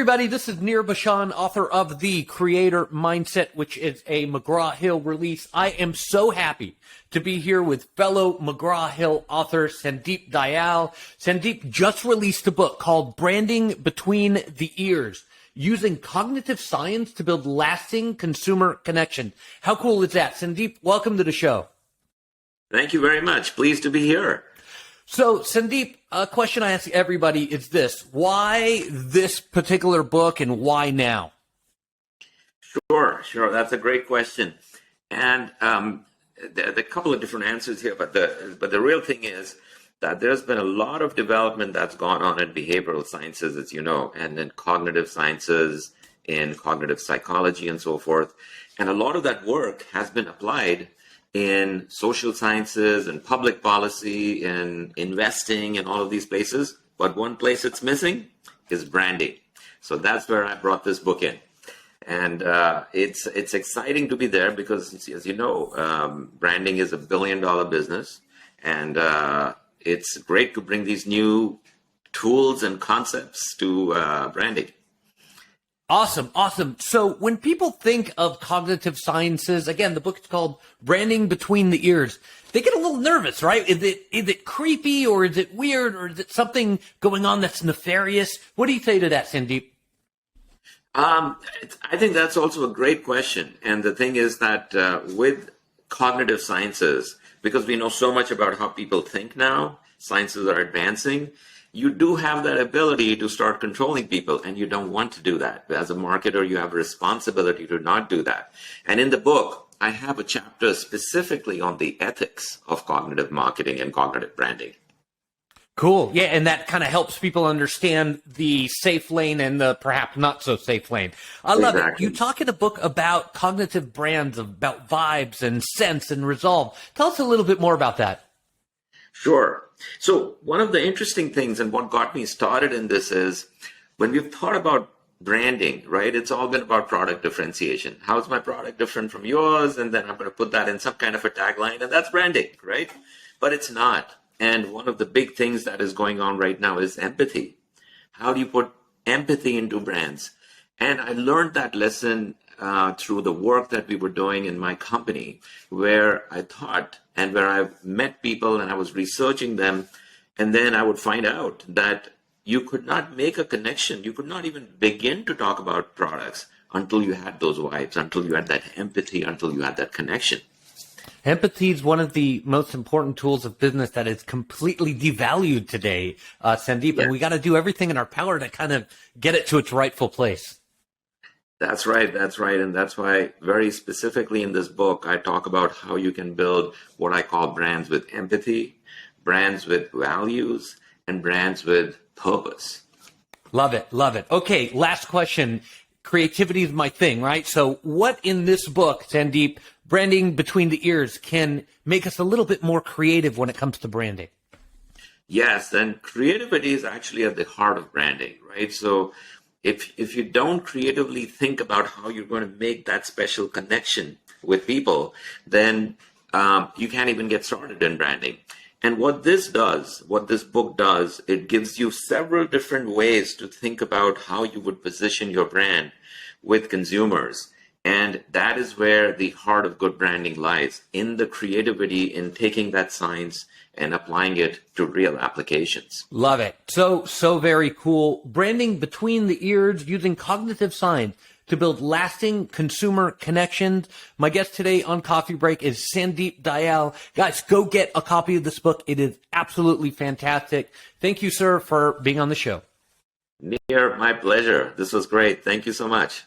everybody. This is Nir Bashan, author of The Creator Mindset, which is a McGraw-Hill release. I am so happy to be here with fellow McGraw-Hill author Sandeep Dayal. Sandeep just released a book called Branding Between the Ears, using cognitive science to build lasting consumer connection. How cool is that? Sandeep, welcome to the show. Thank you very much. Pleased to be here. So, Sandeep, a question I ask everybody is this: why this particular book and why now? Sure. That's a great question. And there are a couple of different answers here, but the real thing is that there's been a lot of development that's gone on in behavioral sciences, as you know, and in cognitive sciences, in cognitive psychology, and so forth. And a lot of that work has been applied in social sciences and public policy and investing and all of these places. But one place it's missing is branding. So that's where I brought this book in. And it's exciting to be there because, as you know, branding is $1 billion business. And it's great to bring these new tools and concepts to branding. Awesome. So when people think of cognitive sciences, again, the book is called Branding Between the Ears. They get a little nervous, right? Is it creepy, or is it weird, or is it something going on that's nefarious? What do you say to that, Sandeep? I think that's also a great question. And the thing is that with cognitive sciences, because we know so much about how people think now, sciences are advancing, you do have that ability to start controlling people, and you don't want to do that. As a marketer, you have a responsibility to not do that. And in the book, I have a chapter specifically on the ethics of cognitive marketing and cognitive branding. Cool. Yeah, and that kind of helps people understand the safe lane and the perhaps not so safe lane. I love it. You talk in a book about cognitive brands, about vibes and sense and resolve. Tell us a little bit more about that. Sure. So one of the interesting things, and what got me started in this, is when we've thought about branding, right? It's all been about product differentiation. How's my product different from yours? And then I'm going to put that in some kind of a tagline, and that's branding, right? But it's not. And one of the big things that is going on right now is empathy. How do you put empathy into brands? And I learned that lesson through the work that we were doing in my company, where I thought, and where I've met people and I was researching them, and then I would find out that you could not make a connection. You could not even begin to talk about products until you had those vibes, until you had that empathy, until you had that connection. Empathy is one of the most important tools of business that is completely devalued today, Sandeep, and we got to do everything in our power to kind of get it to its rightful place. That's right. And that's why very specifically in this book, I talk about how you can build what I call brands with empathy, brands with values, and brands with purpose. Love it. Okay, last question. Creativity is my thing, right? So what in this book, Sandeep, Branding Between the Ears, can make us a little bit more creative when it comes to branding? Yes, and creativity is actually at the heart of branding, right? So if you don't creatively think about how you're going to make that special connection with people, then you can't even get started in branding. And what this book does, it gives you several different ways to think about how you would position your brand with consumers. And that is where the heart of good branding lies, in the creativity, in taking that science and applying it to real applications. Love it. So very cool. Branding Between the Ears, using cognitive science to build lasting consumer connections. My guest today on Coffee Break is Sandeep Dayal. Guys, go get a copy of this book. It is absolutely fantastic. Thank you, sir, for being on the show. Nir, my pleasure. This was great. Thank you so much.